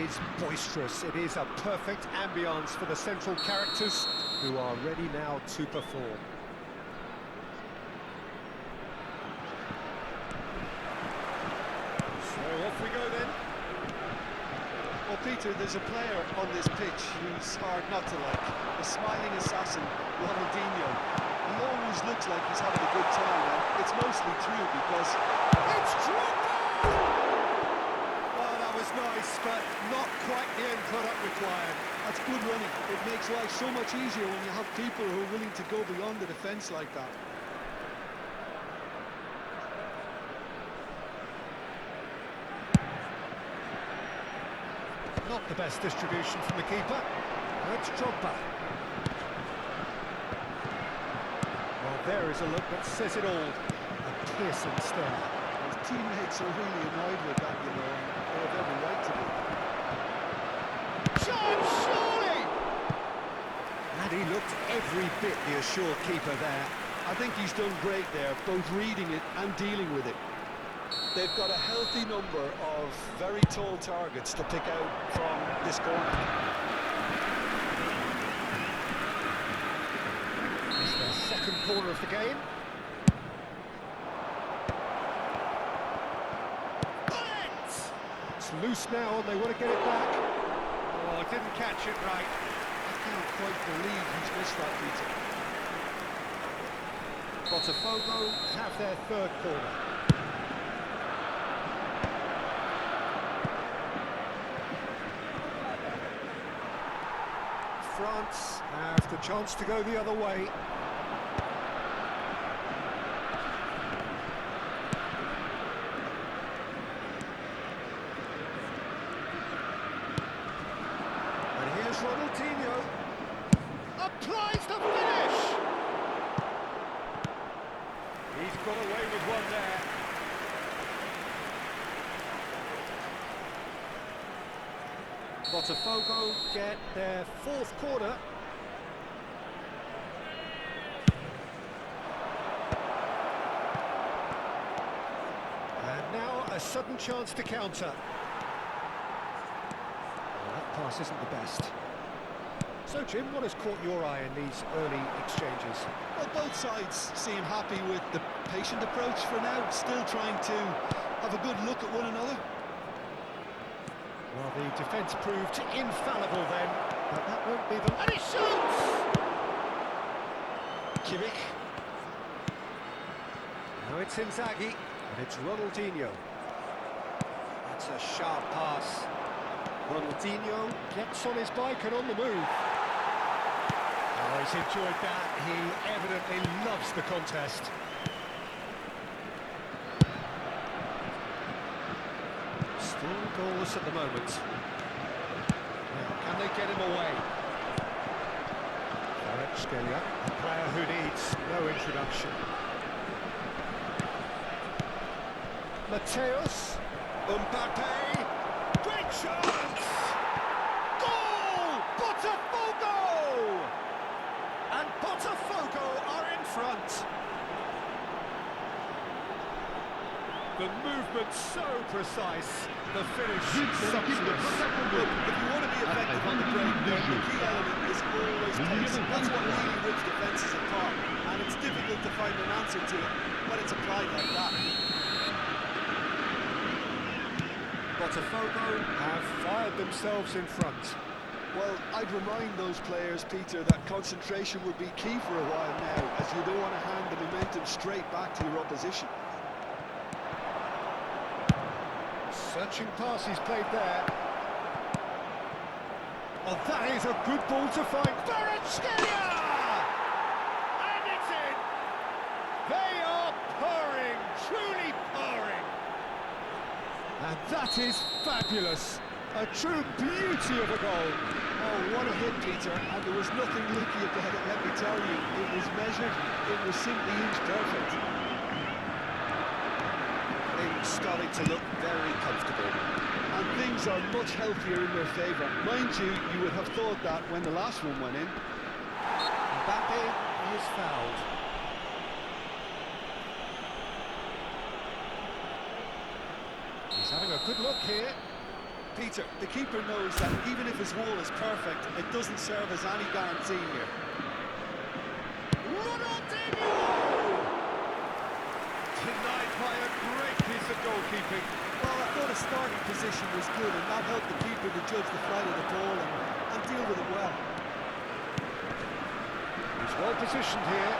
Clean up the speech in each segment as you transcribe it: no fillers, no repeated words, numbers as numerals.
is boisterous. It is a perfect ambience for the central characters who are ready now to perform. So off we go then. Well, Peter, there's a player on this pitch who's hard not to like. The smiling assassin, Ronaldinho. He always looks like he's having a good time, and it's mostly true because It's dropped! Oh, that was nice, but not quite the end product required. that's good running. It makes life so much easier when you have people who are willing to go beyond the defence like that. Not the best distribution from the keeper. It's Drogba. Well, there is a look that says it all. A piercing stare. His teammates are really annoyed with that, you know, and they have every right to be. Chance, surely! And he looked every bit the assured keeper there. I think he's done great there, both reading it and dealing with it. They've got a healthy number of very tall targets to pick out from this corner. It's their second corner of the game. It's loose now and they want to get it back. Oh, didn't catch it right. I can't quite believe he's missed that, Peter. Botafogo have their third corner. France have the chance to go the other way. And here's Ronaldinho. Applies the finish! He's got away with one there. Botafogo get their fourth corner. And now a sudden chance to counter. Well, that pass isn't the best. So, Jim, what has caught your eye in these early exchanges? Well, both sides seem happy with the patient approach for now, still trying to have a good look at one another. Well, the defence proved infallible then, but that won't be the... And he shoots! Kimmich. Now it's Inzaghi, and it's Ronaldinho. That's a sharp pass. Ronaldinho gets on his bike and on the move. Oh, he's enjoyed that. He evidently loves the contest. Still goalless at the moment. Now, can they get him away? Kvaratskhelia, a player who needs no introduction. Mateus, Mbappe, great chance! Goal! Botafogo! And Botafogo are in front. The movement so precise, the finish sumptuous. Look, if you want to be effective on the break, the key element is always pace. That's what really rips defences apart, and it's difficult to find an answer to it when it's applied like that. Botafogo have fired themselves in front. Well, I'd remind those players, Peter, that concentration would be key for a while now, as you don't want to hand the momentum straight back to your opposition. Searching pass he's played there. Oh, that is a good ball to find. Kvaratskhelia! And it's in! They are purring, truly purring. And that is fabulous. A true beauty of a goal. Oh, what a hit, Peter, and there was nothing lucky about it, let me tell you. It was measured, it was simply inch perfect. Things starting to look very comfortable. And things are much healthier in their favour. Mind you, you would have thought that when the last one went in. Mbappe is fouled. He's having a good look here. Peter, the keeper knows that even if his wall is perfect, it doesn't serve as any guarantee here. Ronaldinho! Denied by a great piece of goalkeeping. Well, I thought his starting position was good, and that helped the keeper to judge the flight of the ball and deal with it well. He's well positioned here.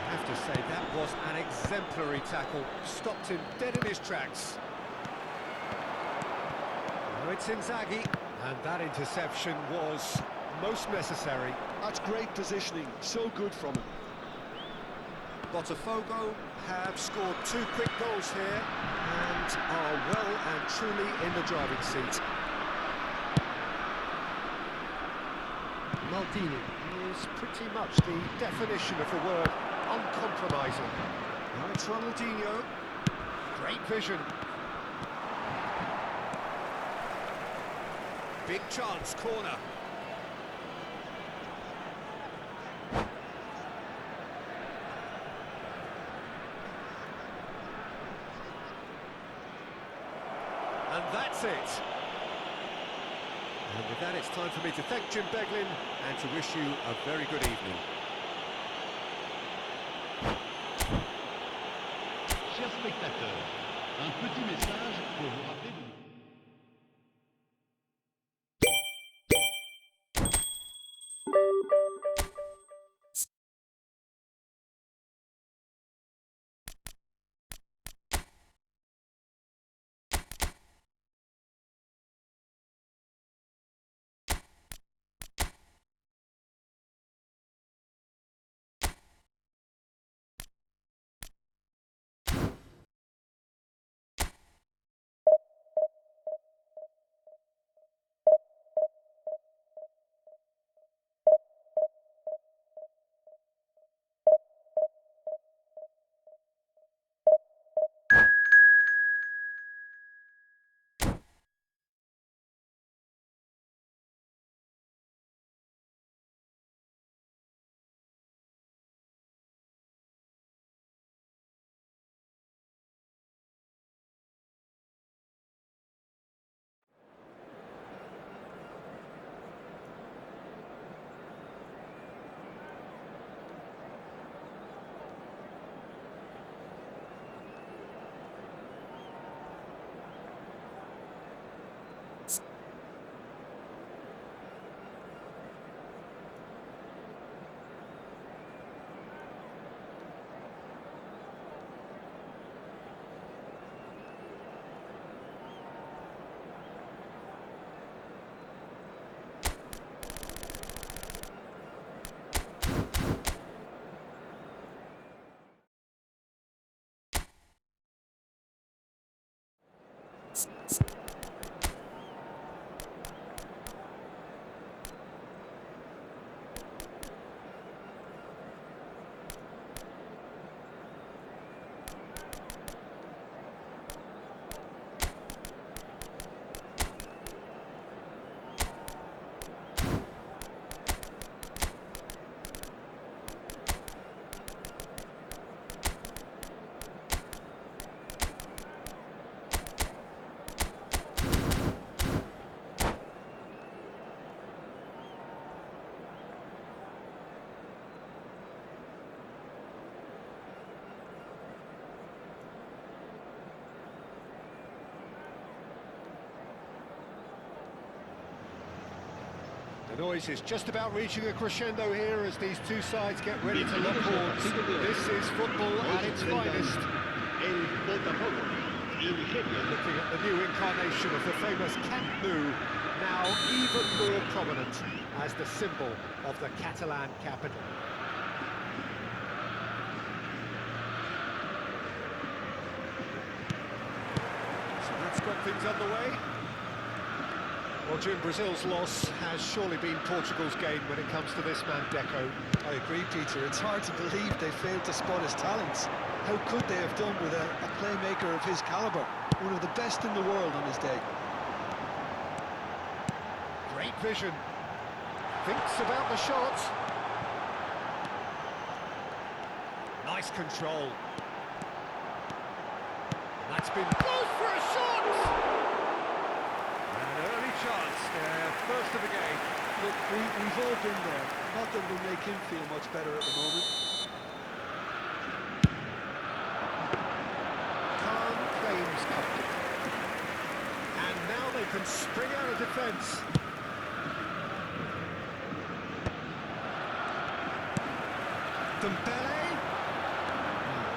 I have to say, that was an exemplary tackle. Stopped him dead in his tracks. Now it's Inzaghi, and that interception was most necessary. That's great positioning, so good from him. Botafogo have scored 2 quick goals here and are well and truly in the driving seat. Maldini is pretty much the definition of the word uncompromising. Now it's Ronaldinho. Great vision. Big chance, corner. And that's it. And with that, it's time for me to thank Jim Beglin and to wish you a very good evening. Chers spectateurs, un petit message pour vous rappeler de... The noise is just about reaching a crescendo here as these two sides get ready to lock horns. This is football at its finest. Looking at the new incarnation of the famous Camp Nou, now even more prominent as the symbol of the Catalan capital. So that's got things underway. Well, Jim, Brazil's loss has surely been Portugal's gain when it comes to this man, Deco. I agree, Peter. It's hard to believe they failed to spot his talents. How could they have done with a playmaker of his calibre? One of the best in the world on his day. Great vision. Thinks about the shot. Nice control. That's been close for a shot! we've all been there. Not that it'll make him feel much better at the moment. Calm claims comfort. And now they can spring out of defence. Dembele.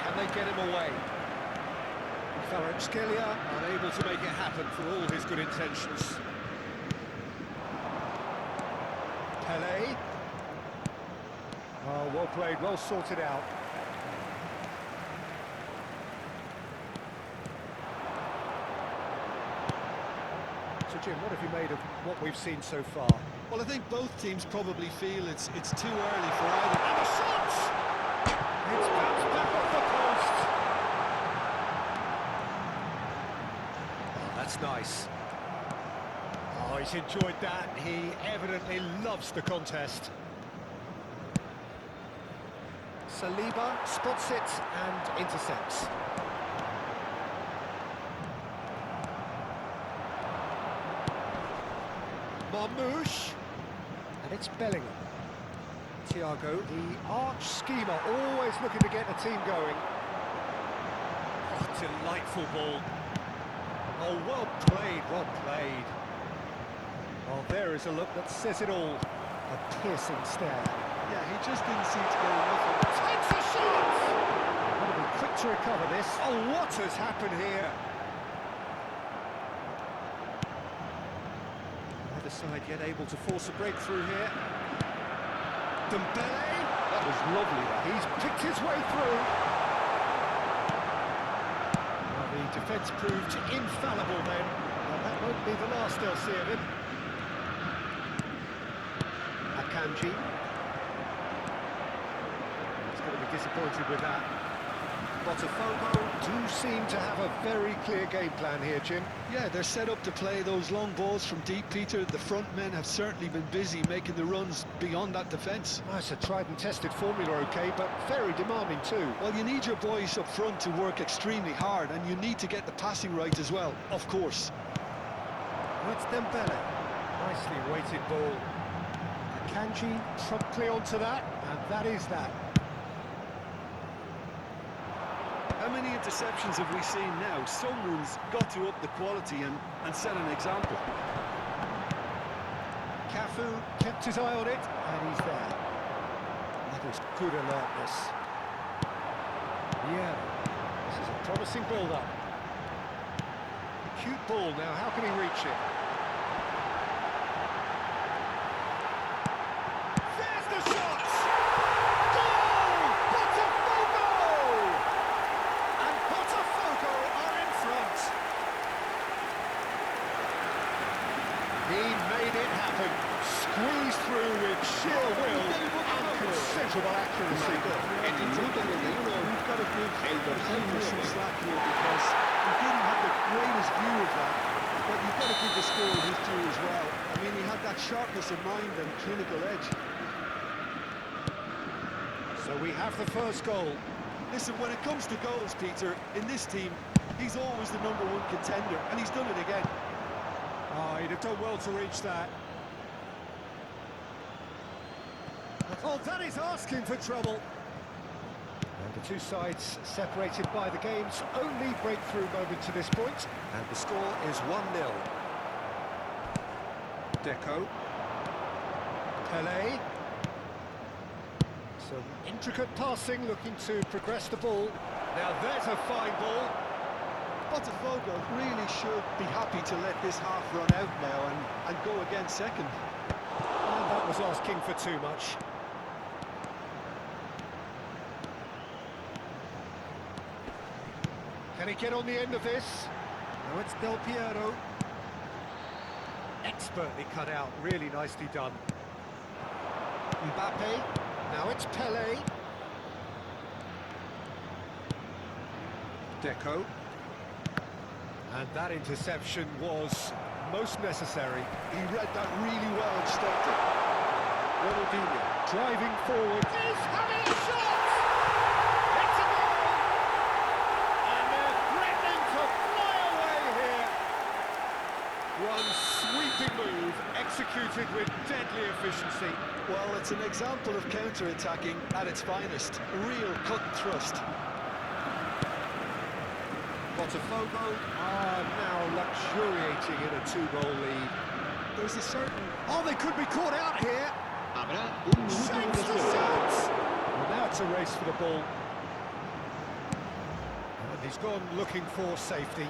Can they get him away? Kvaratskhelia unable to make it happen for all his good intentions. Pele. Oh, well played, well sorted out. So Jim, what have you made of what we've seen so far? Well, I think both teams probably feel it's too early for either. And the shots! It's bounced back off the post. Oh, that's nice. Oh, he's enjoyed that. He evidently loves the contest. Saliba spots it and intercepts. Marmouche. And it's Bellingham. Thiago, the arch schemer, always looking to get the team going. Oh, delightful ball. Oh, well played, well played. Oh, there is a look that says it all. A piercing stare. Yeah, he just didn't seem to get enough of it. Takes a shot! Got to be quick to recover this. Oh, what has happened here? Neither side yet able to force a breakthrough here. Dembele. That was lovely, that. He's picked his way through. Well, the defence proved infallible then. Well, that won't be the last they'll see of him. Akanji. He's going to be disappointed with that. Botafogo do seem to have a very clear game plan here, Jim. Yeah, they're set up to play those long balls from deep, Peter. The front men have certainly been busy making the runs beyond that defence. Oh, it's a tried and tested formula, OK, but very demanding too. Well, you need your boys up front to work extremely hard, and you need to get the passing right as well, of course. That's Dembele. Nicely weighted ball. Akanji promptly onto that, and that is that. How many interceptions have we seen now? Someone's got to up the quality and set an example. Cafu kept his eye on it, and he's there. That is good alertness. Yeah, this is a promising build-up. Cute ball now, how can he reach it? There's the shot! Goal! Botafogo! And Botafogo are in front. He made it happen. Squeezed through with sheer will and considerable accuracy. We've got to give him some slack here because he didn't have the greatest view of that, but you've got to give the score his due as well. I mean, he had that sharpness of mind and clinical edge. So we have the first goal. Listen, when it comes to goals, Peter, in this team, he's always the #1 contender, and he's done it again. Oh, he'd have done well to reach that. Oh, that is asking for trouble. And the two sides separated by the game's only breakthrough moment to this point. And the score is 1-0. Deco. Pele. Some intricate passing, looking to progress the ball. Now there's a fine ball. Botafogo really should be happy to let this half run out now and go again second. And that was asking for too much. Can he get on the end of this? Now it's Del Piero. Expertly cut out, really nicely done. Mbappe, now it's Pele. Deco. And that interception was most necessary. He read that really well and stopped it. Ronaldinho driving forward. He's having a shot! It's a goal! And they're threatening to fly away here. One sweeping move, executed with deadly efficiency. Well, it's an example of counter-attacking at its finest. A real cut and thrust. Botafogo are now luxuriating in a two-goal lead. There's a certain... Oh, they could be caught out here. Habrá un minuto de Shapes the descuento. shots. Well, now it's a race for the ball. And he's gone looking for safety.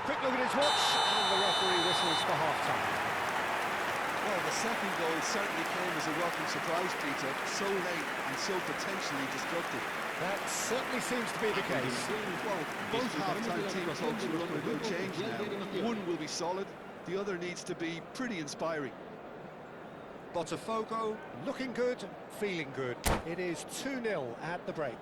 Quick look at his watch, and the referee whistles for half-time. Well, the second goal certainly came as a welcome surprise, Peter. So late and so potentially destructive. That certainly seems to be the case. Well, both half-time team hopes will undergo change now. One will be solid, the other needs to be pretty inspiring. Botafogo looking good, feeling good. It is 2-0 at the break.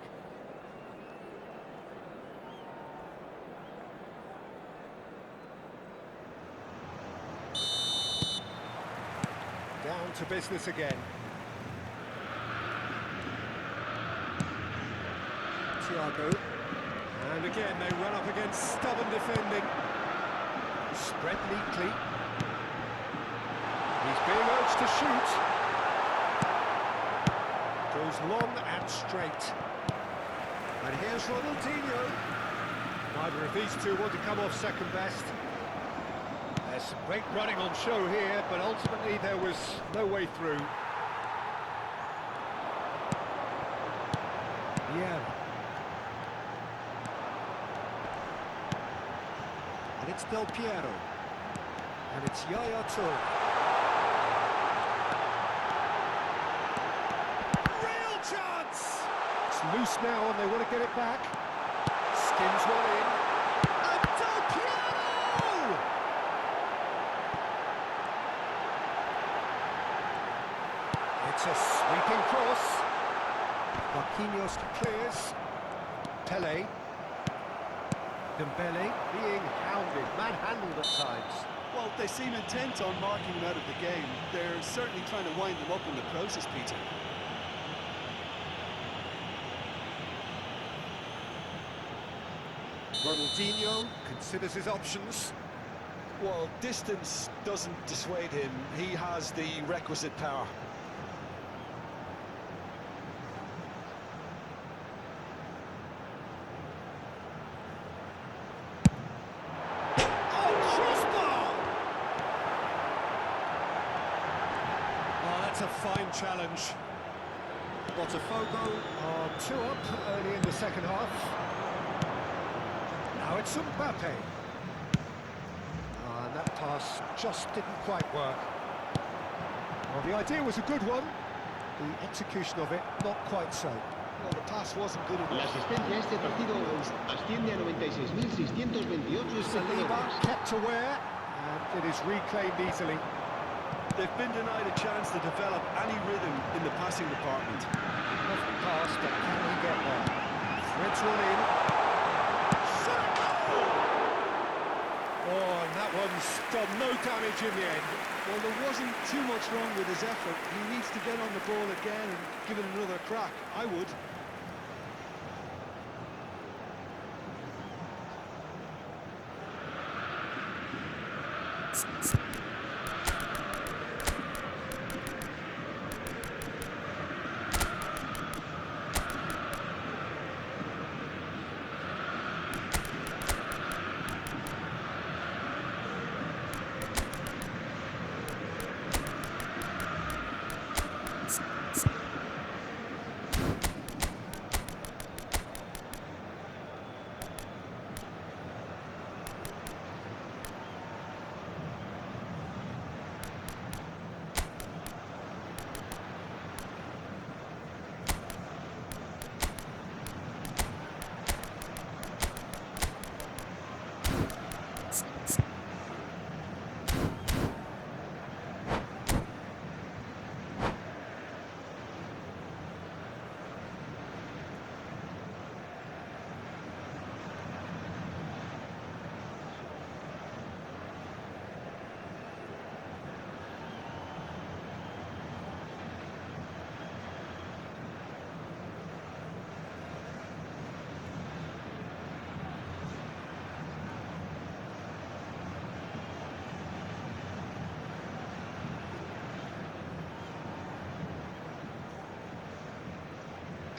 Down to business again. Thiago. And again they run up against stubborn defending. Spread neatly. He's being urged to shoot. Goes long and straight. And here's Ronaldinho. Neither of these two want to come off second best. There's some great running on show here, but ultimately there was no way through. Yeah. And it's Del Piero. And it's Yaya Toure. Real chance! It's loose now and they want to get it back. Skins one in. And Del Piero! It's a sweeping cross. Marquinhos clears. Pele. Dembele being hounded, manhandled at times. Well, they seem intent on marking him out of the game. They're certainly trying to wind them up in the process, Peter. Ronaldinho considers his options. Well, distance doesn't dissuade him. He has the requisite power. That's a fine challenge. Botafogo are 2 up early in the second half. Now it's Mbappe. And that pass just didn't quite work. Well, the idea was a good one. The execution of it, not quite so. Well, the pass wasn't good La enough. asistencia a este partido asciende a 96.628 Saliba espectadores. kept aware, and it is reclaimed easily. They've been denied a chance to develop any rhythm in the passing department. Lovely pass, but can he get there? Threads one in. Oh, and that one's done no damage in the end. Well, there wasn't too much wrong with his effort. He needs to get on the ball again and give it another crack. I would.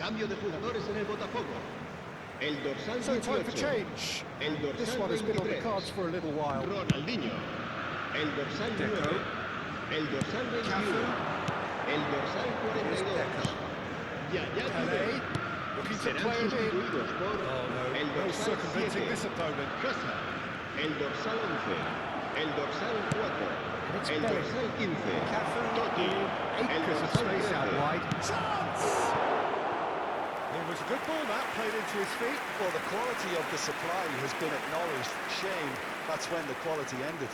Cambio de jugadores en el Botafogo. El dorsal So time for 18. change. El This dorsal one has been on the 23. cards for a little while. Ronaldinho. El dorsal 9. El dorsal 21. Cafu. El dorsal Here's 42. Deco. Yaya Pelé. Touré. Looking to Serán play it in. sustituidos por Oh el no, no dorsal circumventing 7. this opponent. Casa. El dorsal 11. El dorsal 4. And it's El Bellingham. dorsal 15. Cafu. Totti. El Acres of dorsal space out 13. wide. Chance! It was a good ball that played into his feet. Well, the quality of the supply has been acknowledged. Shame that's when the quality ended.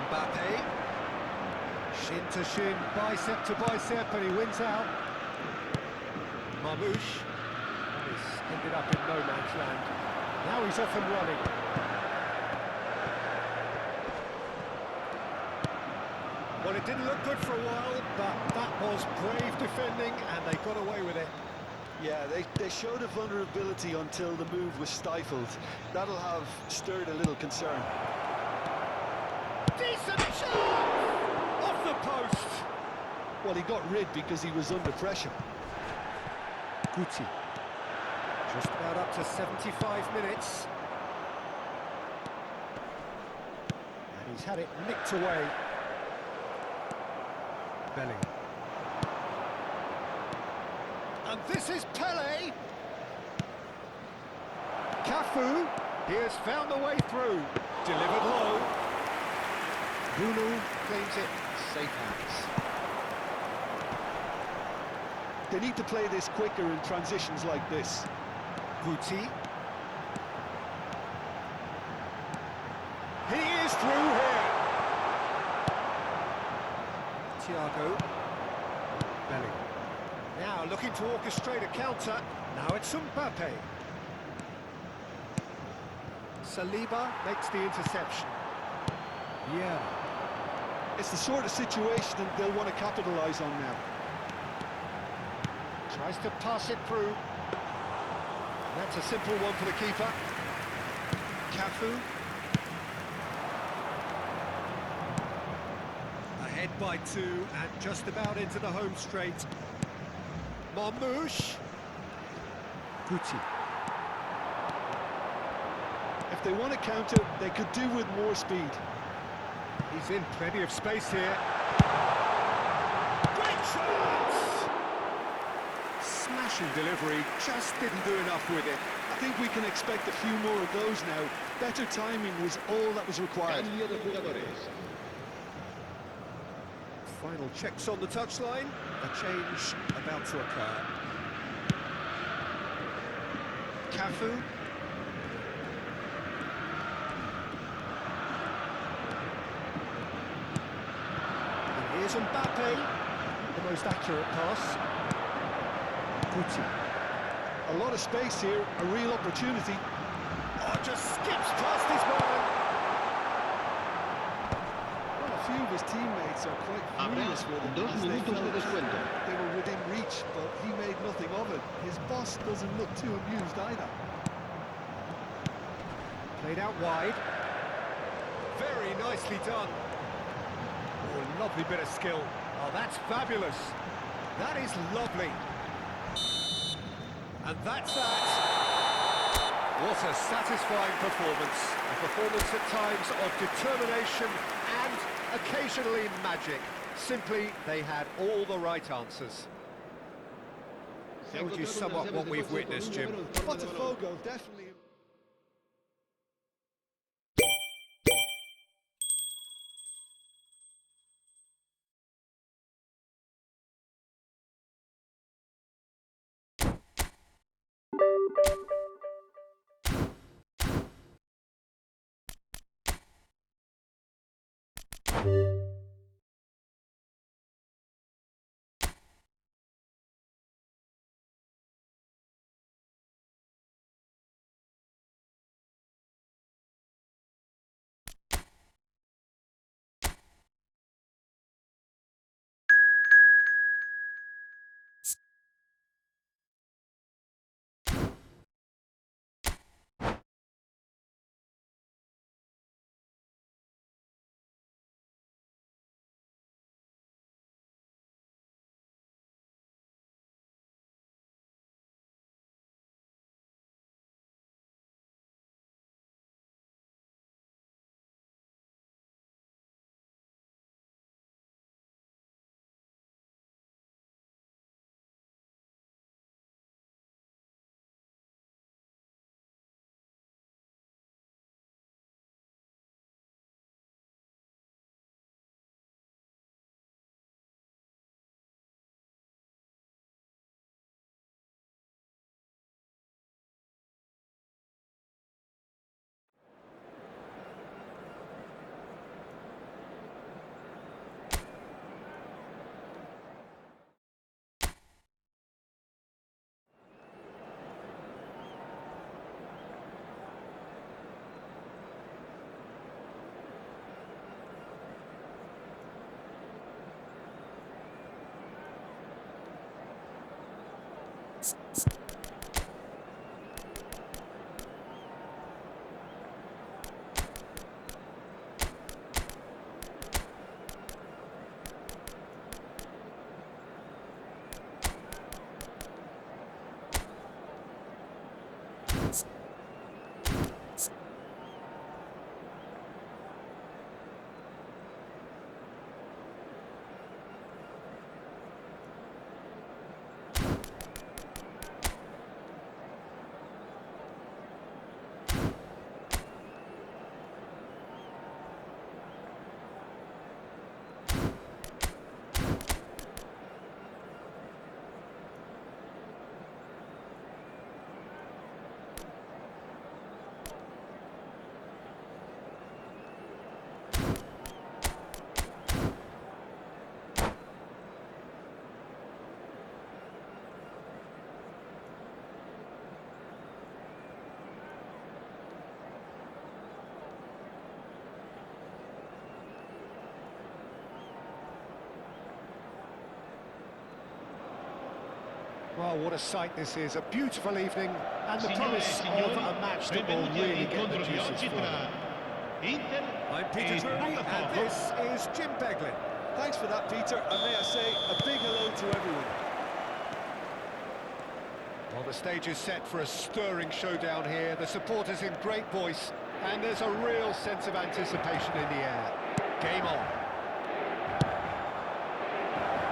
Mbappe. Shin to shin, bicep to bicep, and he wins out. Marmoush. He's ended up in no man's land. Now he's off and running. Well, it didn't look good for a while, but that was brave defending, and they got away with it. Yeah, they showed a vulnerability until the move was stifled. That'll have stirred a little concern. Decent shot! Off the post! Well, he got rid because he was under pressure. Guti. Just about up to 75 minutes. And he's had it nicked away. Bellingham. And this is Pelé. Cafu. He has found the way through. Delivered low. Bruno claims it. Safe hands. They need to play this quicker in transitions like this. Guti. He is through here. Thiago. Bellingham. Now looking to orchestrate a counter. Now it's Mbappe. Saliba makes the interception. Yeah. It's the sort of situation that they'll want to capitalise on now. Tries to pass it through. That's a simple one for the keeper. Cafu. Ahead by 2 and just about into the home straight. Marmoush. Guti. If they want to counter, they could do with more speed. He's in plenty of space here. Great chance! Smashing delivery, just didn't do enough with it. I think we can expect a few more of those now. Better timing was all that was required. Cambio de jugadores. Final checks on the touchline. A change about to occur. Cafu. And here's Mbappe. The most accurate pass. Guti. A lot of space here, a real opportunity. Oh, just skips past his man. Well, a few of his teammates are quite Habrá furious with him. 2 as they minutos de felt descuento. They were within reach, but he made nothing of it. His boss doesn't look too amused either. Played out wide. Very nicely done. Oh, lovely bit of skill. Oh, that's fabulous. That is lovely. And that's that. What a satisfying performance. A performance at times of determination and occasionally magic. Simply, they had all the right answers. How would you sum up what we've witnessed, Jim? Botafogo definitely Well, what a sight this is. A beautiful evening and the Signore e promise of signori, a match that will benvenuti really get the all'incontro di juices oggi flowing. tra Inter I'm Peter e Drury, and Botafogo. this is Jim Beglin. Thanks for that, Peter, and may I say a big hello to everyone. Well, the stage is set for a stirring showdown here. The supporters in great voice, and there's a real sense of anticipation in the air. Game on.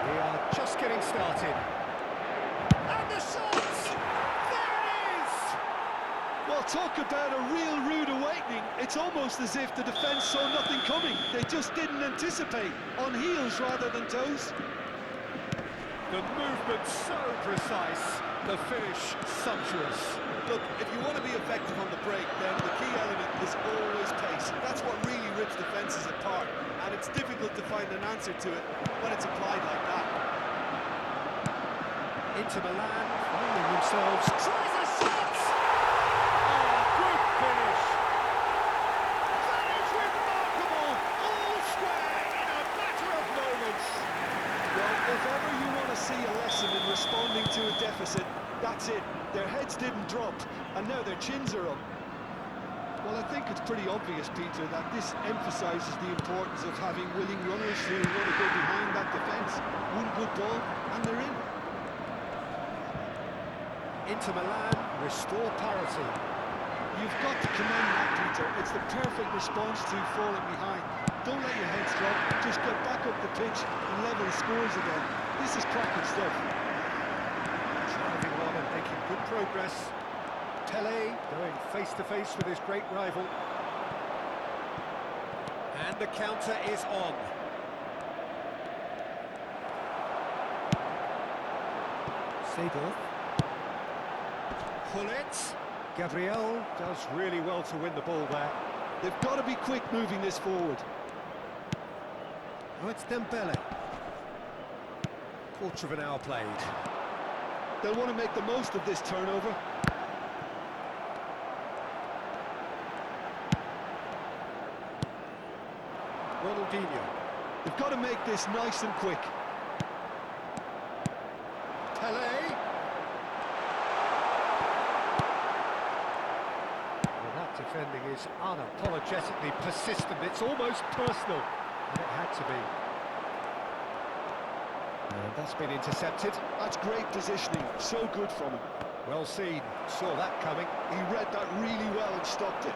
We are just getting started. And the shots! There it is! Well, talk about a real rude awakening. It's almost as if the defence saw nothing coming. They just didn't anticipate, on heels rather than toes. The movement so precise, the finish sumptuous. Look, if you want to be effective on the break, then the key element is always pace. That's what really rips defences apart, and it's difficult to find an answer to it when it's applied like that. Inter Milan finding themselves. Tries a shot! Oh, good finish! That is remarkable! All square in a matter of moments! Well, if ever you want to see a lesson in responding to a deficit, that's it. Their heads didn't drop, and now their chins are up. Well, I think it's pretty obvious, Peter, that this emphasises the importance of having willing runners who want to go behind that defence. One good ball, and they're in. Inter Milan restore parity. You've got to commend that, Peter. It's the perfect response to falling behind. Don't let your heads drop, just get back up the pitch and level the scores again. This is cracking stuff. Driving on and making good progress. Tele going face-to-face with his great rival. And the counter is on. Seedorf. Pullet. Gabriel does really well to win the ball there. They've got to be quick moving this forward. Oh, it's Dembele. Quarter of an hour played. They'll want to make the most of this turnover. Ronaldinho. They've got to make this nice and quick. Pele. Well, that defending is unapologetically persistent. It's almost personal, and it had to be. And that's been intercepted. That's great positioning. So good from him. Well seen. Saw that coming. He read that really well and stopped it.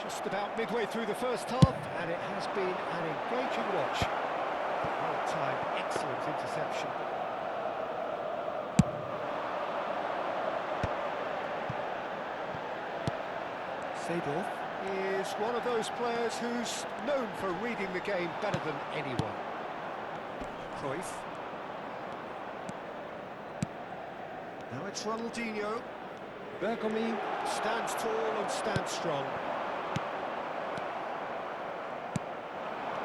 Just about midway through the first half, and it has been an engaging watch. Well-timed, excellent interception. Seedorf is one of those players who's known for reading the game better than anyone. Cruyff. Now it's Ronaldinho. Bergomi stands tall and stands strong.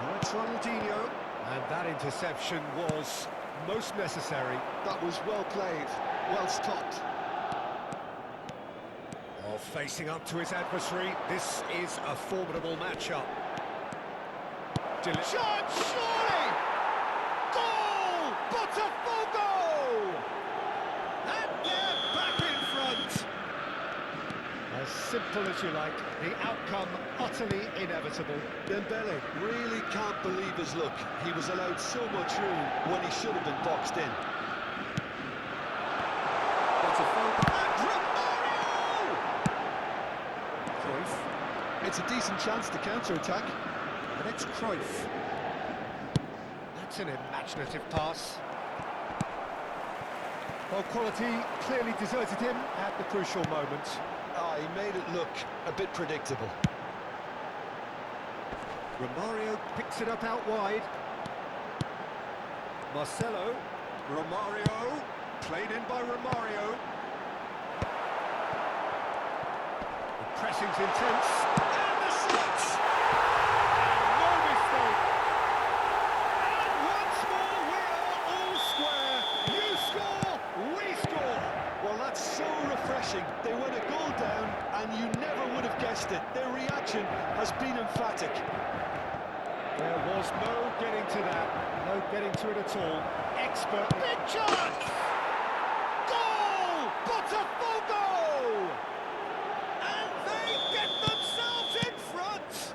Now it's Ronaldinho. And that interception was most necessary. That was well played, well stopped. Well, facing up to his adversary, this is a formidable matchup. Shot, surely! Goal! Botafogo! simple as you like, the outcome utterly inevitable. Dembele really can't believe his luck. He was allowed so much room when he should have been boxed in. That's a foul. And Romario! Cruyff. It's a decent chance to counter-attack. And it's Cruyff. That's an imaginative pass. Well, quality clearly deserted him at the crucial moment. Ah, he made it look a bit predictable. Romario picks it up out wide. Marcelo. Romario. Played in by Romario. The pressing's intense. And the shots! No mistake. And once more we are all square. You score, we score. Well, that's so refreshing. They went a goal down, and you never would have guessed it. Their reaction has been emphatic. There was no getting to that. No getting to it at all. Expert. Big chance! Goal! Botafogo! And they get themselves in front!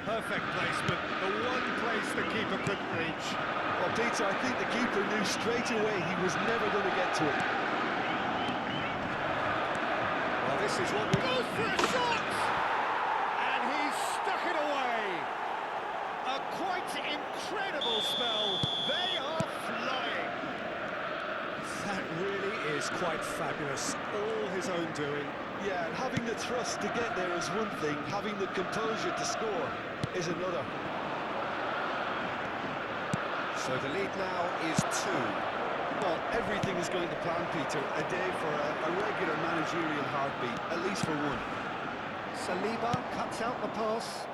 Perfect placement. The one place the keeper couldn't reach. Well, Peter, I think the keeper knew straight away he was never going to get to it. Well, this is what we... Goes for a shot! And he's stuck it away. A quite incredible spell. They are flying. That really is quite fabulous. All his own doing. Yeah, and having the thrust to get there is one thing, having the composure to score is another. So the lead now is 2. Well, everything is going to plan, Peter. A day for a regular managerial heartbeat, at least for one. Saliba cuts out the pass.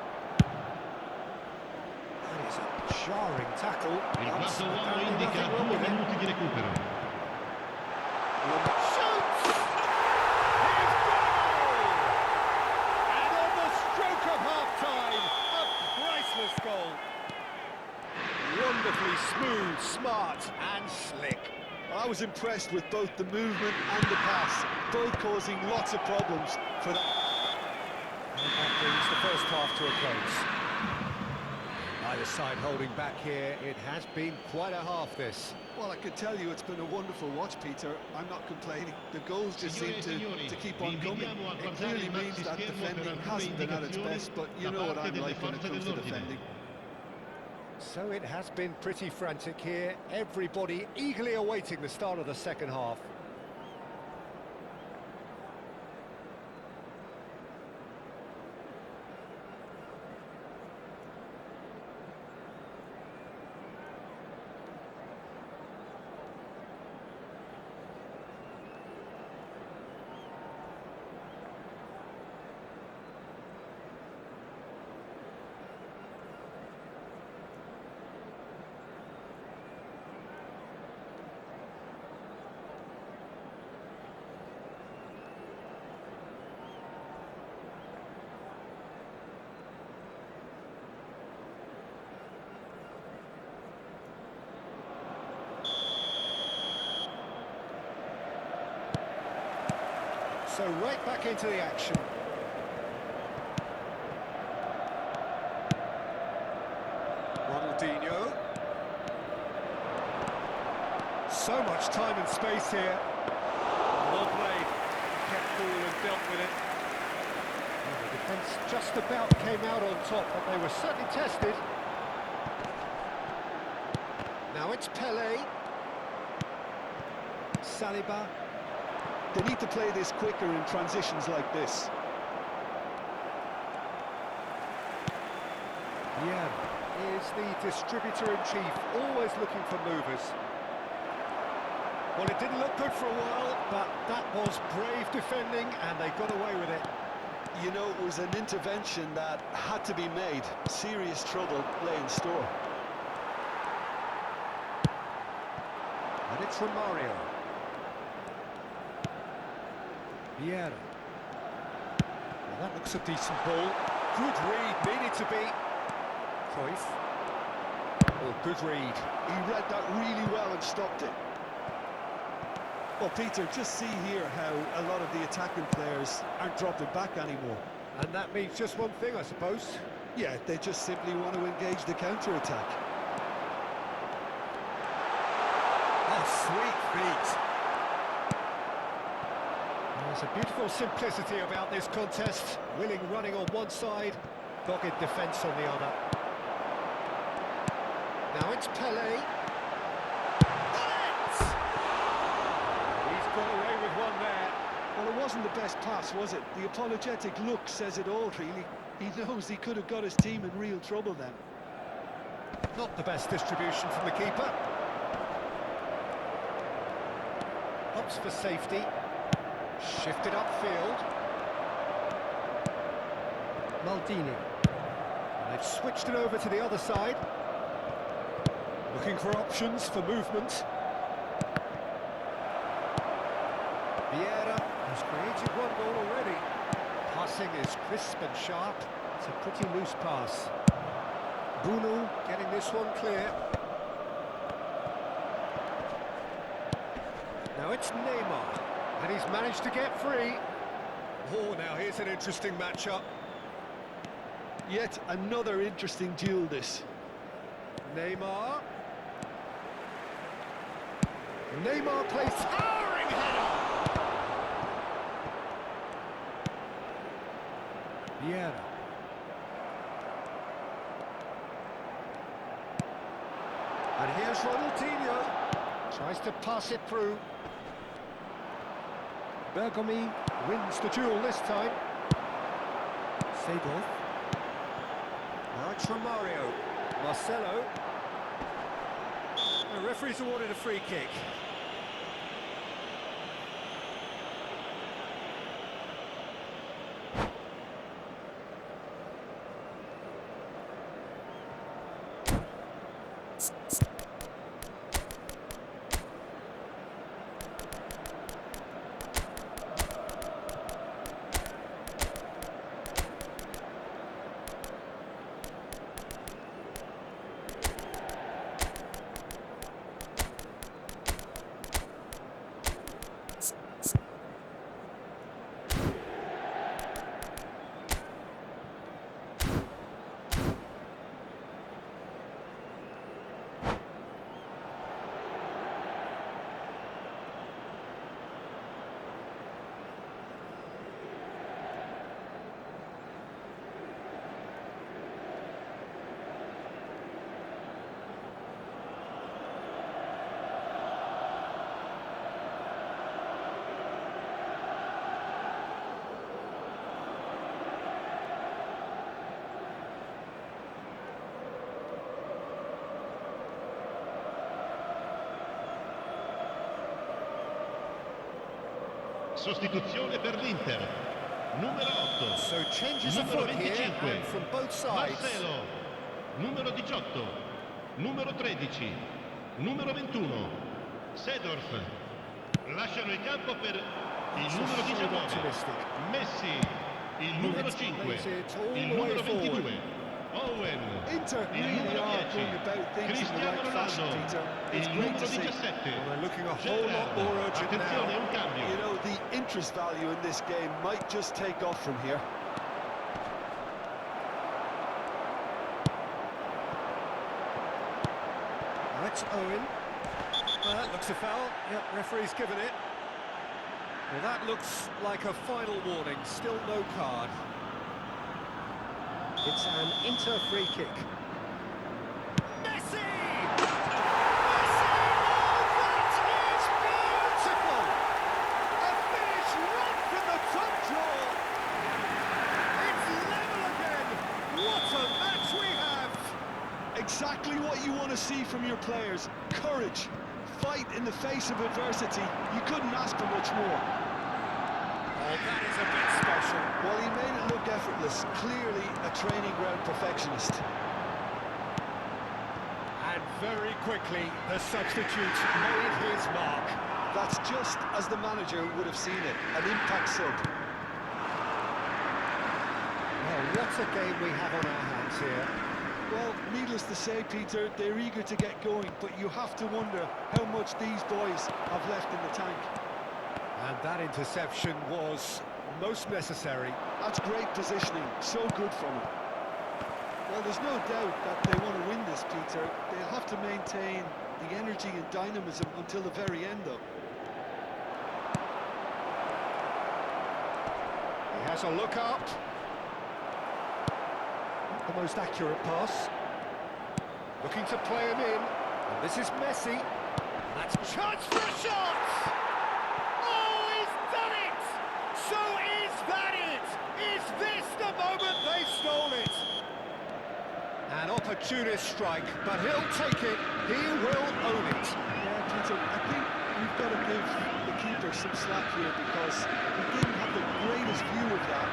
That is a jarring tackle. Il quarto uomo Apparently indica nothing wrong 2 with it. minuti di recupero. Shoots! He's goal! And on the stroke of half-time, a priceless goal. Wonderfully smooth, smart and slick. I was impressed with both the movement and the pass, both causing lots of problems for that. And that brings the first half to a close. Either side holding back here. It has been quite a half, this. Well, I can tell you it's been a wonderful watch, Peter. I'm not complaining. The goals just seem to keep on coming. It clearly means that defending hasn't been at its best, but you know what I'm like when it comes to defending. So it has been pretty frantic here. Everybody eagerly awaiting the start of the second half. So right back into the action. Ronaldinho. So much time and space here. Well played. Kept cool and dealt with it. Well, the defence just about came out on top, but they were certainly tested. Now it's Pelé. Saliba. They need to play this quicker in transitions like this. Yeah, is the distributor-in-chief, always looking for movers. Well, it didn't look good for a while, but that was brave defending, and they got away with it. You know, it was an intervention that had to be made. Serious trouble lay in store. And it's Romario. Vieira. Well, that looks a decent ball. Good read, needed to be. Cruyff. Oh, good read. He read that really well and stopped it. Well, Peter, just see here how a lot of the attacking players aren't dropping back anymore. And that means just one thing, I suppose. Yeah, they just simply want to engage the counter-attack. Oh, sweet feet. There's a beautiful simplicity about this contest. Willing running on one side, dogged defence on the other. Now it's Pelé. He's got away with one there. Well, it wasn't the best pass, was it? The apologetic look says it all, really. He knows he could have got his team in real trouble then. Not the best distribution from the keeper. Opts for safety. Shifted upfield. Maldini. And they've switched it over to the other side. Looking for options for movement. Vieira has created one goal already. Passing is crisp and sharp. It's a pretty loose pass. Bruno getting this one clear. Now it's Neymar. And he's managed to get free. Oh, now here's an interesting matchup. Yet another interesting duel, this. Neymar. Neymar plays towering header. Vieira. And here's Ronaldinho. Tries to pass it through. Bergomi wins the duel this time. Seedorf. Now it's Romario. Marcelo. The referee's awarded a free kick. Sostituzione per l'Inter. Numero 8. So changes of Numero foot here 25. and from both sides. Marcelo. Numero 18. Numero 13. Numero 21. Seedorf. Lasciano il campo per il numero 19. Messi. Il numero 5. Il numero 22. Owen. Inter Il really numero are 10. going about things in the Cristiano right fashion, Ronaldo. Peter. It's Il great numero to see. 17. Well, they're looking a whole lot Gerrard. more urgent Attenzione, now. un cambio. You know, the interest value in this game might just take off from here. That's Owen. Well, that looks a foul. Yep, referee's given it. Well, that looks like a final warning. Still no card. It's an Inter free kick. Messi! Messi! Oh, that is beautiful! A finish right from the top draw. It's level again. What a match we have! Exactly what you want to see from your players. Courage. Fight in the face of adversity. You couldn't ask for much more. Oh, that is a bit special. Well, he made it look effortless. Clearly a training ground perfectionist. And very quickly, the substitute made his mark. That's just as the manager would have seen it. An impact sub. Well, what a game we have on our hands here. Well, needless to say, Peter, they're eager to get going, but you have to wonder how much these boys have left in the tank. And that interception was most necessary. That's great positioning, so good from him. Well, there's no doubt that they want to win this, Peter. They'll have to maintain the energy and dynamism until the very end, though. He has a look up. Not the most accurate pass. Looking to play him in. And this is Messi. And that's a chance for a shot! Oh, he's done it! So is that it? Is this the moment they stole it? An opportunist strike, but he'll take it. He will own it. Yeah, Peter, I think we've got to give the keeper some slack here because he didn't have the greatest view of that.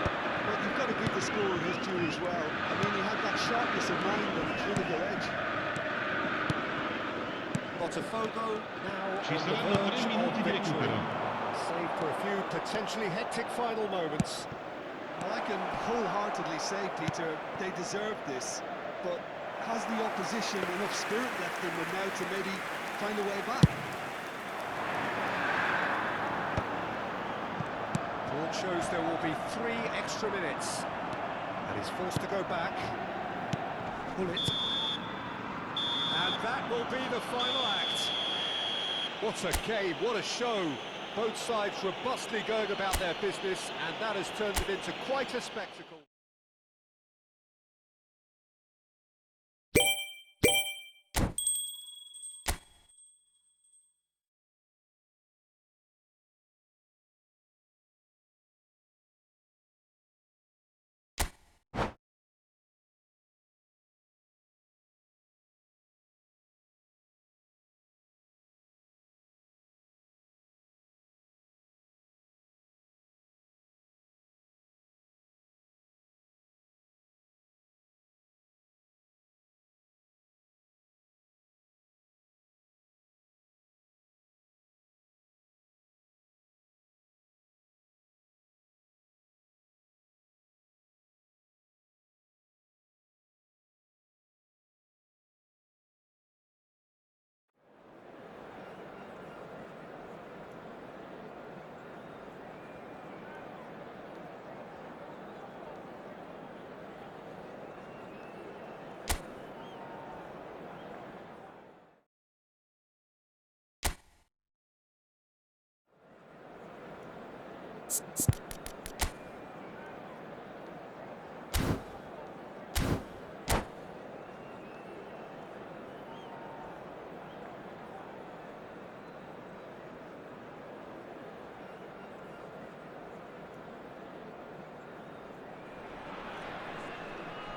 But you've got to give the scorer his due as well. I mean, he had that sharpness of mind and a clinical edge. Botafogo now Ci on the saranno verge 3 minuti of di victory. recupero. Save for a few potentially hectic final moments. Well, I can wholeheartedly say, Peter, they deserve this. But has the opposition enough spirit left in them now to maybe find a way back? Board shows there will be 3 extra minutes. And he's forced to go back. Pull it. And that will be the final act. What a game, what a show. Both sides robustly going about their business, and that has turned it into quite a spectacle.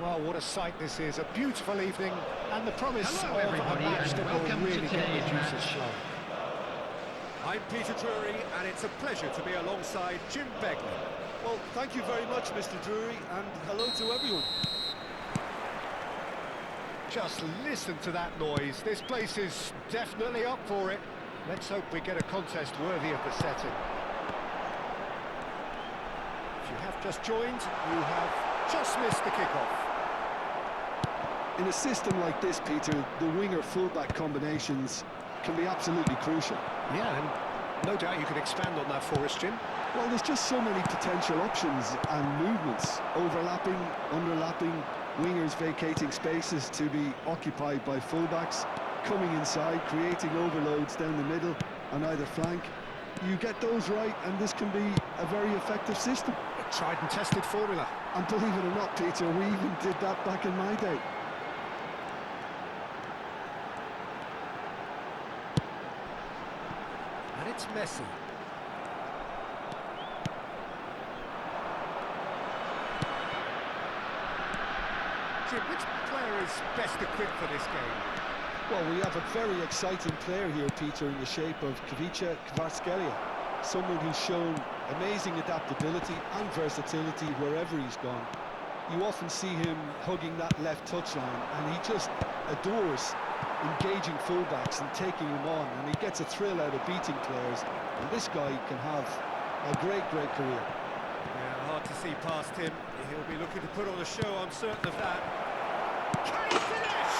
Well, what a sight this is, a beautiful evening, and the promise Hello, of everybody, a match and that will welcome to really get the today's juices match. flowing. I'm Peter Drury, and it's a pleasure to be alongside Jim Begley. Well, thank you very much, Mr. Drury, and hello to everyone. Just listen to that noise. This place is definitely up for it. Let's hope we get a contest worthy of the setting. If you have just joined, you have just missed the kickoff. In a system like this, Peter, the winger-fullback combinations can be absolutely crucial. Yeah, and no doubt you can expand on that for us, Jim. Well, there's just so many potential options and movements, overlapping, underlapping, wingers vacating spaces to be occupied by fullbacks, coming inside, creating overloads down the middle on either flank. You get those right, and this can be a very effective system. A tried and tested formula. And believe it or not, Peter, we even did that back in my day. And it's Messi. Jim, which player is best equipped for this game? Well, we have a very exciting player here, Peter, in the shape of Ivica Kvaratskhelia. Someone who's shown amazing adaptability and versatility wherever he's gone. You often see him hugging that left touchline, and he just adores engaging fullbacks and taking them on, and he gets a thrill out of beating players, and this guy can have a great career. Yeah, hard to see past him. He'll be looking to put on a show, I'm certain of that. Can he finish?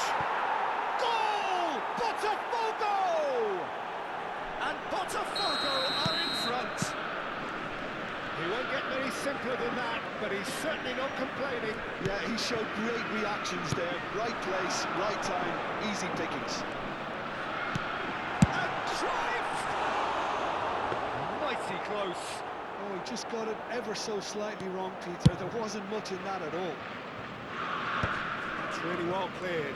Goal! Botafogo! And Botafogo are in front. simpler than that, but he's certainly not complaining. Yeah, he showed great reactions there. Right place, right time, easy pickings. And drive! Mighty close. Oh, he just got it ever so slightly wrong, Peter. There wasn't much in that at all. It's really well cleared.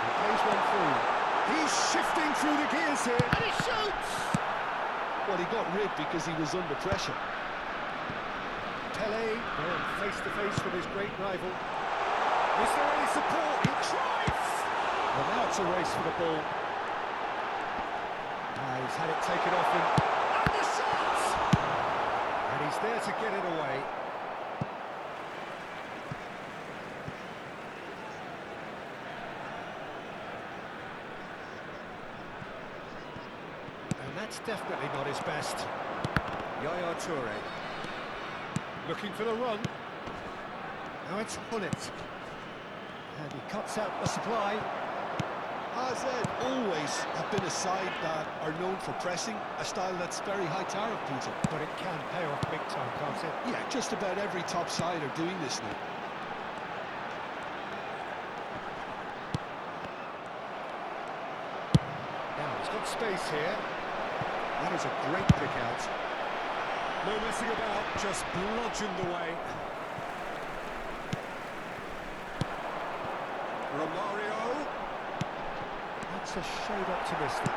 He plays one through. He's shifting through the gears here, and he shoots! Well, he got rid because he was under pressure. Pele, going face to face with his great rival. Is there any support? He tries! Well, now it's a race for the ball. He's had it taken off him. And the shot! And he's there to get it away. And that's definitely not his best. Yaya Toure. Looking for the run. Now it's Hullet. And he cuts out the supply. AZ always have been a side that are known for pressing, a style that's very high tariff, Peter. But it can pay off big time, can't it? Yeah, just about every top side are doing this now. Now he's got space here. That is a great pick out. No messing about, just bludgeoned away. Romario. That's a shade optimistic.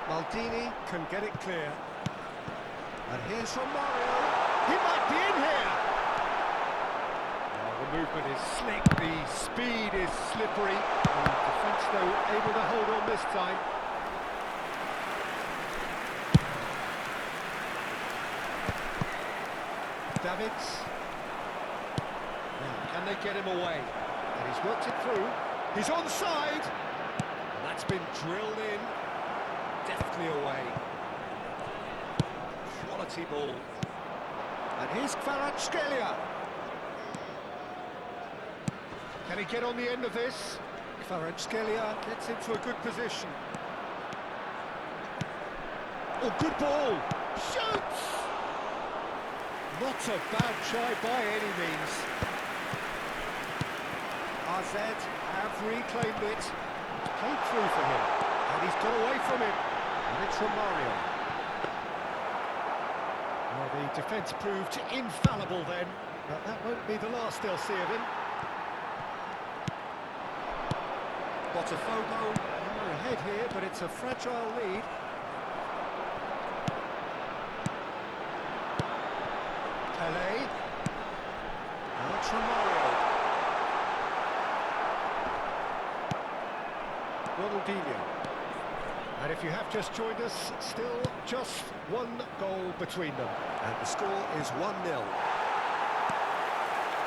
Maldini can get it clear. And here's Romario. He might be in here. The movement is slick, the speed is slippery. And the defence, though, able to hold on this time. Davids. Now, can they get him away? And he's worked it through. He's onside. And that's been drilled in. Deftly away. Quality ball. And here's Kvaratskhelia. Can he get on the end of this? Kvaratskhelia gets into a good position. Oh, good ball. Shoots! Not a bad try by any means. AZ have reclaimed it. Played through for him. And he's got away from him. And it's Romario. Well, the defence proved infallible then. But that won't be the last they'll see of him. Botafogo are ahead here, but it's a fragile lead. Pele. Now it's Romario. Ronaldinho. And if you have just joined us, still just one goal between them. And the score is 1-0.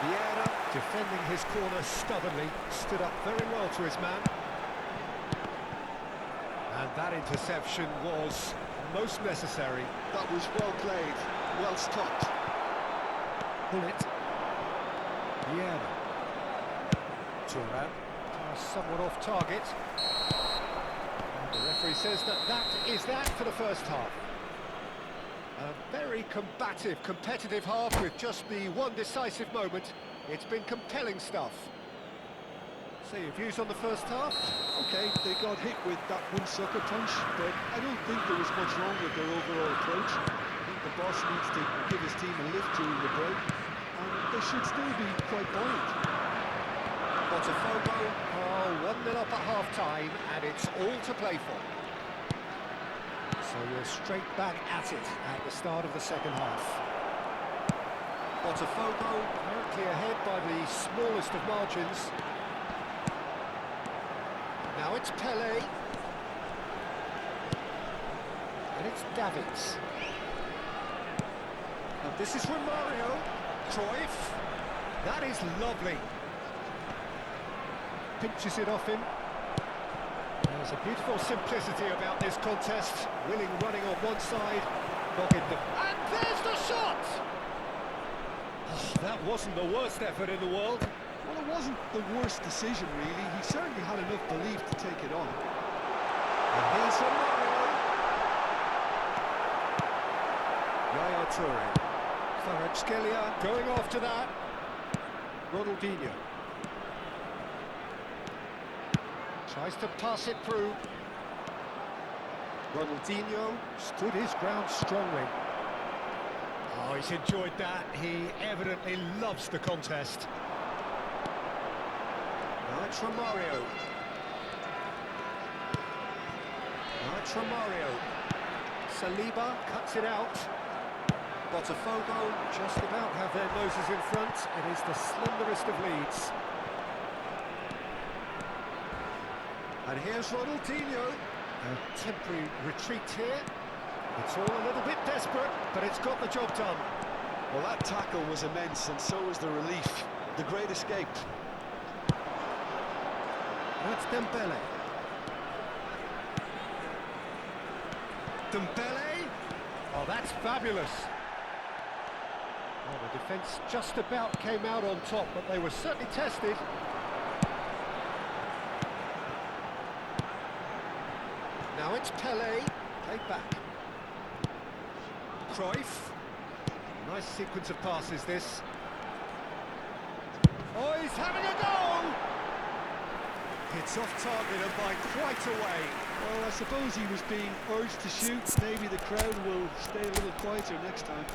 Vieira, defending his corner stubbornly, stood up very well to his man. And that interception was most necessary. That was well played, well stopped. Hullet. Vieira. Thuram. Somewhat off target. And the referee says that is that for the first half. A very combative, competitive half with just the one decisive moment. It's been compelling stuff. So your views on the first half? Okay, they got hit with that one sucker punch, but I don't think there was much wrong with their overall approach. I think the boss needs to give his team a lift during the break, and they should still be quite buoyant. Botafogo, 1-0 up at half-time, and it's all to play for. So we're straight back at it at the start of the second half. Botafogo currently ahead by the smallest of margins. Now it's Pele. And it's Davids. And this is Romario. Cruyff. That is lovely. Pinches it off him. There's a beautiful simplicity about this contest. Willing running on one side, dogged them. And there's the shot! Oh, that wasn't the worst effort in the world. Well, it wasn't the worst decision, really. He certainly had enough belief to take it on. And here's Romario. They are touring. Kvaratskhelia going after that. Ronaldinho. Tries to pass it through. Ronaldinho stood his ground strongly. Oh, he's enjoyed that. He evidently loves the contest. Now it's Romario. Now it's Romario. Saliba cuts it out. Botafogo just about have their noses in front. It is the slenderest of leads. And here's Ronaldinho. A temporary retreat here. It's all a little bit desperate, but it's got the job done. Well, that tackle was immense, and so was the relief. The great escape. That's Dembele. Dembele. Oh, that's fabulous. Well, the defence just about came out on top, but they were certainly tested. Now it's Pelé, played back. Cruyff. Nice sequence of passes, this. Oh, he's having a go! It's off target and by quite a way. Well, I suppose he was being urged to shoot. Maybe the crowd will stay a little quieter next time.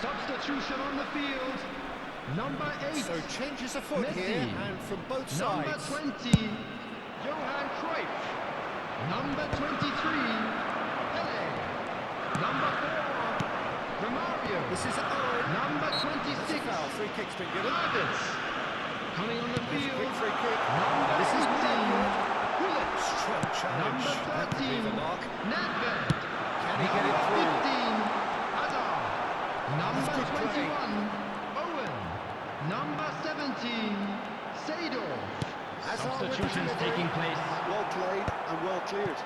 Substitution on the field. Number 8. So changes a foot Messi. here, and from both Number sides. 20, Johan Cruyff. Number 23, Pelé. Number 4, Romario. This is Owen. Number 26, Foul, free kick's been given. Davids. Coming on the field, Quick free kick. number This is 15, Gullit. Strong challenge. Number That could be 13, the mark. Nedved. Can he get it Number through? 15, Hazard. Number good play. 21, Owen. Number 17, Seydorf. Hazard with the Substitutions delivery. taking place. Well played and well cleared.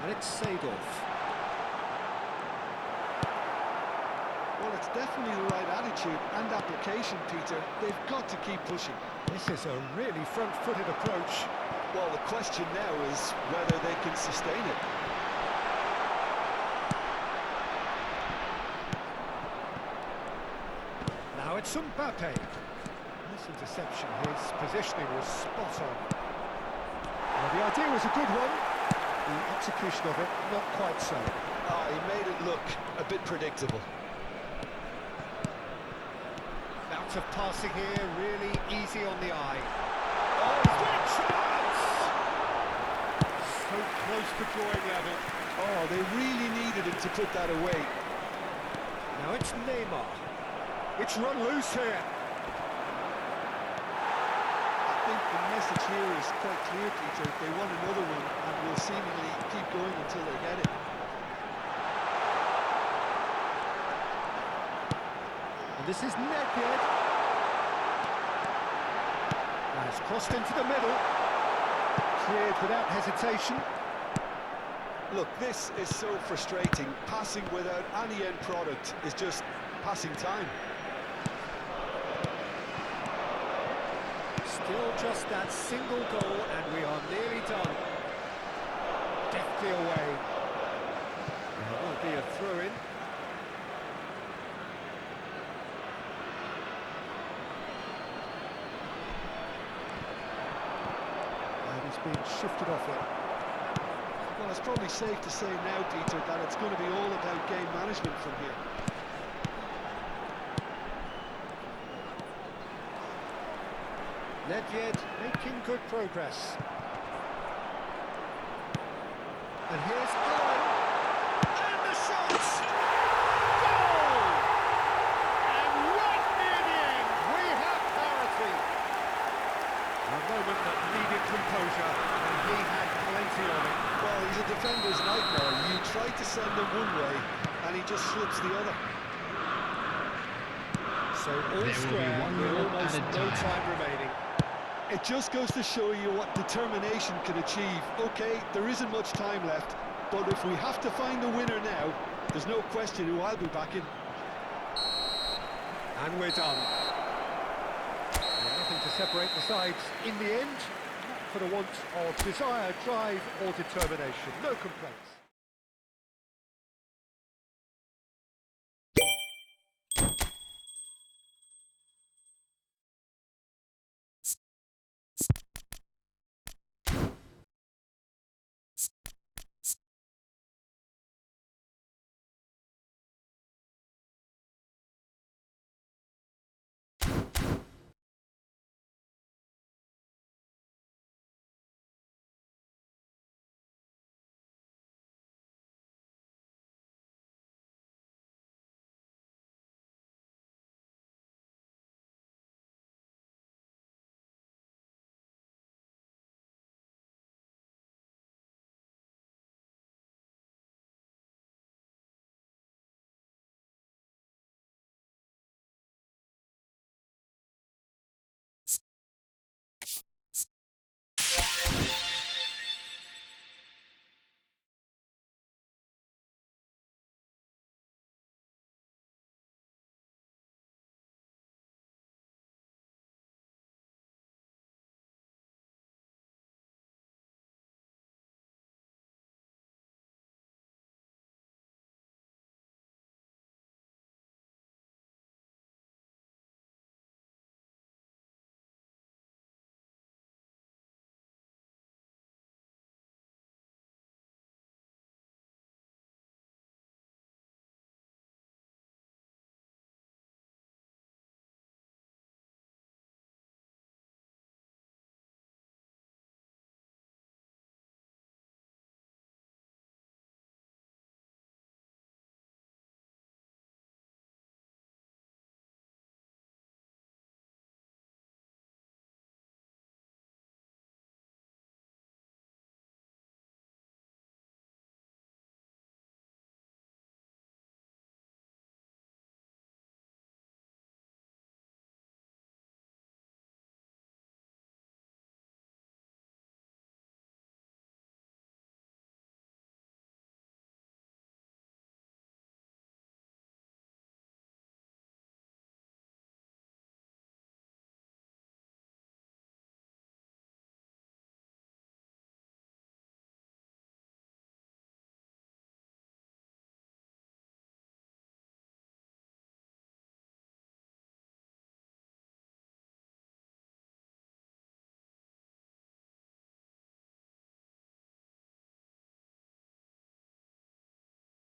And it's Seydorf. Well, it's definitely the right attitude and application, Peter. They've got to keep pushing. This is a really front-footed approach. Well, the question now is whether they can sustain it. Now it's Mbappe. Nice interception. His positioning was spot on. Well, the idea was a good one. The execution of it, not quite so. Ah, he made it look a bit predictable. Bout of passing here, really easy on the eye. Oh, he's got a chance! So close to drawing level. Oh, they really needed him to put that away. Now it's Neymar. It's run loose here. I think the message here is quite clear, Peter. They want another one and will seemingly keep going until they get it. And this is Nedved. Has crossed into the middle. Cleared without hesitation. Look, this is so frustrating. Passing without any end product is just passing time. Still just that single goal, and we are nearly done. Deftly away. It will be a throw-in. And he's being shifted off it. Well, it's probably safe to say now, Peter, that it's going to be all about game management from here. Nedved making good progress. And here's Owen. And the shots! Goal! And right near the end, we have parity. A moment that needed composure, and he had plenty of it. Well, he's a defender's nightmare. You try to send him one way, and he just slips the other. So all There will be square, 1 with minute almost at a no time. time remaining. It just goes to show you what determination can achieve. Okay, there isn't much time left, but if we have to find a winner now, there's no question who I'll be backing. And we're done. Nothing to separate the sides in the end, not for the want of desire, drive or determination. No complaints.